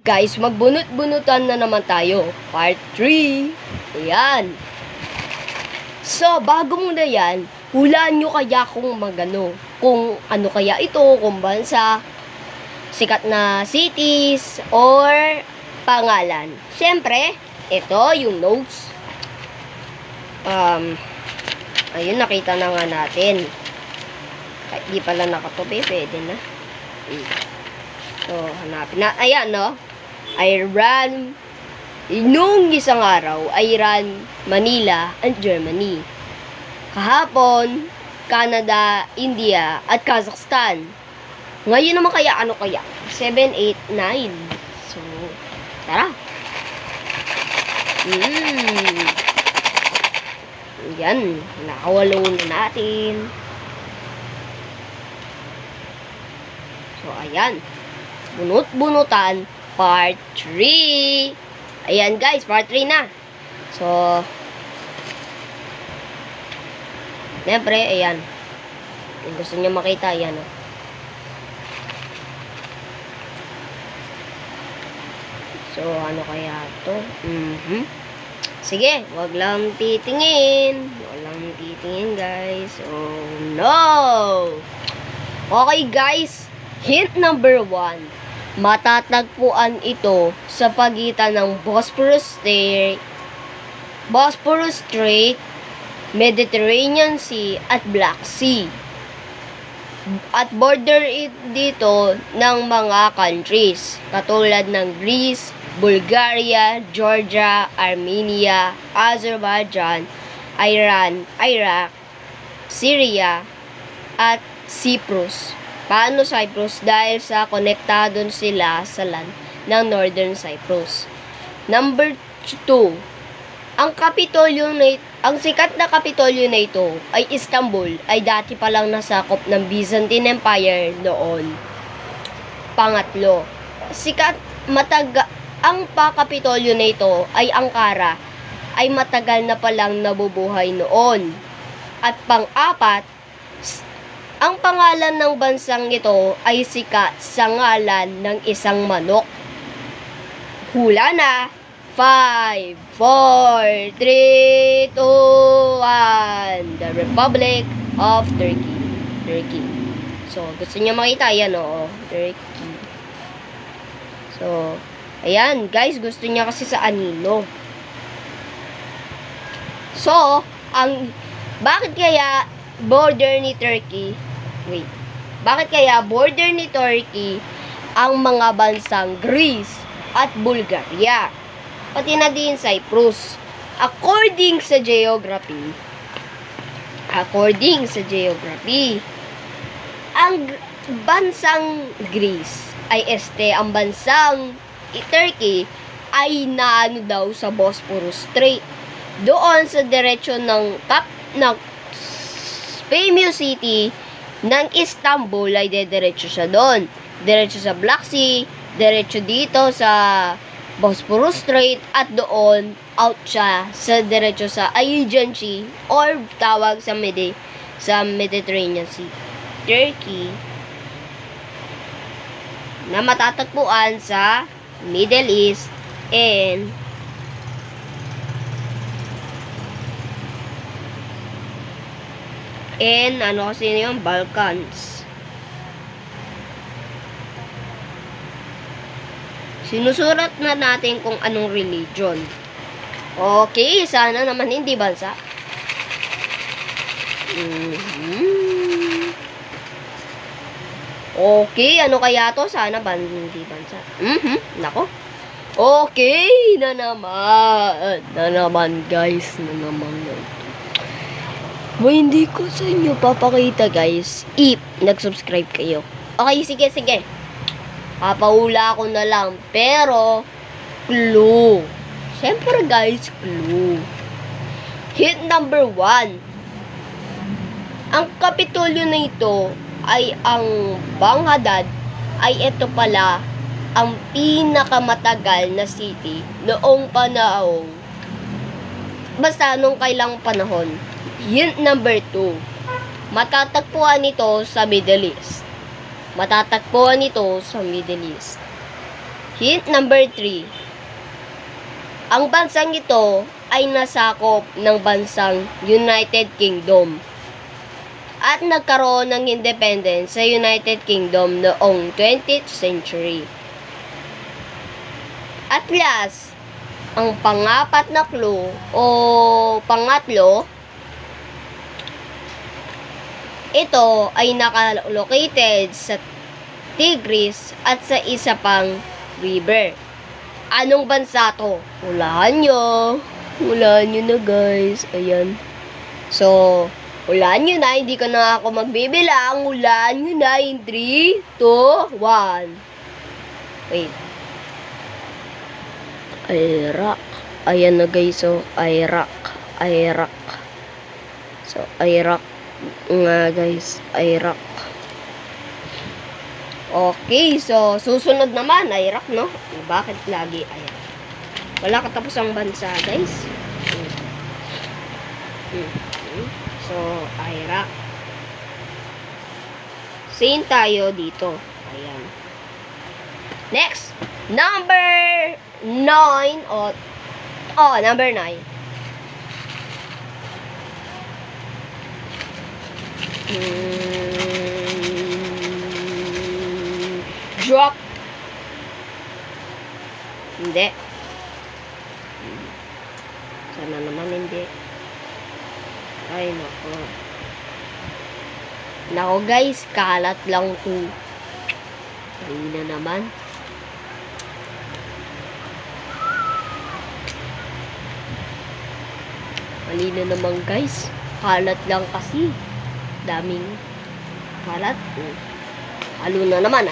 Guys, magbunot-bunutan na naman tayo. Part 3. Ayan. So, bago muna yan, hulaan nyo kaya kung kung ano kaya ito, kung bansa, sikat na cities, or pangalan. Siyempre, ito yung notes. Ayun, nakita na nga natin. Kahit di pala nakatupi, pwede na. So, hanapin na. Ayan, no? Iran. Noong isang araw, Iran, Manila, and Germany. Kahapon, Canada, India, at Kazakhstan. Ngayon naman kaya, ano kaya? 7, 8, 9. So, tara. Yan. Nakawalo na natin. So, ayan. Bunot-bunutan, part 3. Ayan, guys, part 3 na. So, siyempre, ayan. Kung gusto nyo makita, ayan, oh. So, ano kaya to? Sige, wag lang titingin. Wag lang titingin, guys. Oh, no! Okay, guys. Hint number 1. Matatagpuan ito sa pagitan ng Bosphorus Strait, Mediterranean Sea, at Black Sea. At border dito ng mga countries katulad ng Greece, Bulgaria, Georgia, Armenia, Azerbaijan, Iran, Iraq, Syria, at Cyprus. Paano Cyprus? Dahil sa konektado sila sa land ng Northern Cyprus. Number 2. Ang sikat na Kapitolyo na ito ay Istanbul ay dati palang nasakop ng Byzantine Empire noon. Pangatlo. Ang Kapitolyo na ito ay Ankara ay matagal na palang nabubuhay noon. At pang-apat, ang pangalan ng bansang ito ay sikat sa ngalan ng isang manok. Hula na. 5, 4, 3, 2, 1. The Republic of Turkey. So, gusto niyo makita? Ayan, oo. Turkey. So, ayan, guys. Gusto niya kasi sa anino. So, bakit kaya border ni Turkey ang mga bansang Greece at Bulgaria, pati na din Cyprus? According sa geography, ang bansang Greece ay ang bansang Turkey ay naano daw sa Bosphorus Strait. Doon sa diretsyo ng famous city ng Istanbul ay dediretso siya doon. Diretso sa Black Sea, diretso dito sa Bosphorus Strait, at doon out siya sa diretso sa Aegean Sea or tawag sa Mediterranean Sea. Turkey na matatagpuan sa Middle East and kasi yung Balkans. Sinusulat na natin kung anong religion. Okay, sana naman hindi bansa. Okay, ano kaya to? Sana hindi bansa. Nako. Okay, na naman guys, hindi ko sa inyo papakita, guys, if nag-subscribe kayo. Okay, sige. Papahula ko na lang. Pero, clue. Siyempre, guys, clue. Hint number 1. Ang Kapitolyo na ito ay ang Baghdad ay ito pala ang pinakamatagal na city noong panahon. Basta nung kailang panahon. Hint number 2. Matatagpuan ito sa Middle East. Hint number 3. Ang bansang ito ay nasakop ng bansang United Kingdom at nagkaroon ng independence sa United Kingdom noong 20th century. At last, ang pangapat na clue o pangatlo, ito ay nakalocated sa Tigris at sa isa pang river. Anong bansa to? Hulaan nyo. Hulaan nyo na, guys. Ayan. So, hulaan nyo na. Hindi ko na ako magbibilang. Hulaan nyo na in 3, 2, 1. Wait. Iraq. Ayan na, guys. So, Iraq. Iraq. So, Iraq nga, guys. Iraq. Okay, so susunod naman, Iraq, no? Bakit lagi Iraq? Wala katapusang bansa, guys. So, Iraq. Same tayo dito. Ayan. Next, number 9. Number 9. Drop. Hindi. Sana naman hindi. Ay, nako. Nako, guys. Kalat lang to. Ay na naman. Mali na naman, guys. Kalat lang kasi. Daming kalat. Halo na naman,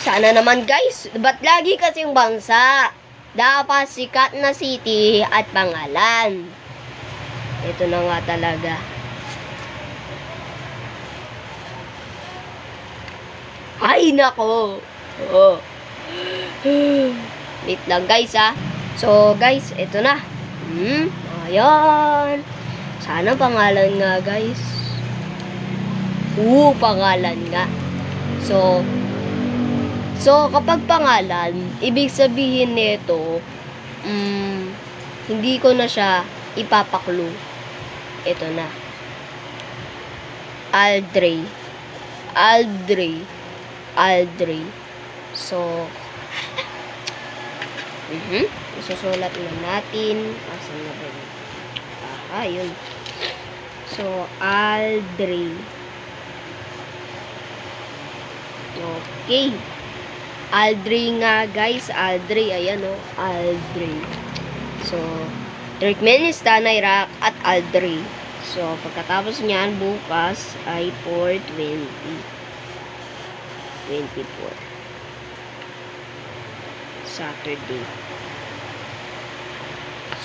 Sana naman, guys. Ba't lagi kasing bansa? Dapat sikat na city at pangalan. Ito na nga talaga. Ay, nako. Oh. Wait lang, guys, So, guys, ito na. Ayan. Sana pangalan nga, guys. Pangalan nga. So, kapag pangalan, ibig sabihin nito, hindi ko na siya ipapaklu. Ito na. Aldrey. So, isusulat na natin. Asan na ba yun? Yun. So, Aldrey. Okay. Aldrey nga, guys. Aldrey. Ayan, Aldrey. So, Turkmenistan, Iraq, at Aldrey. So, pagkatapos niyan, bukas ay 4/20/24. Saturday.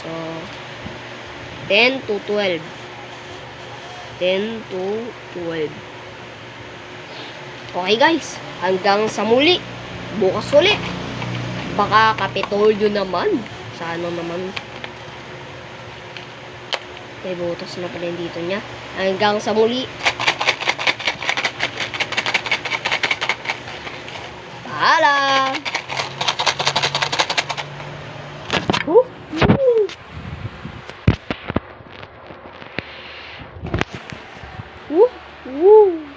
So, 10 to 12. 10 to 12. Okay, guys. Hanggang sa muli. Bukas ulit. Baka Kapitolyo naman. Sana naman. May butas na pala dito niya. Hanggang sa muli.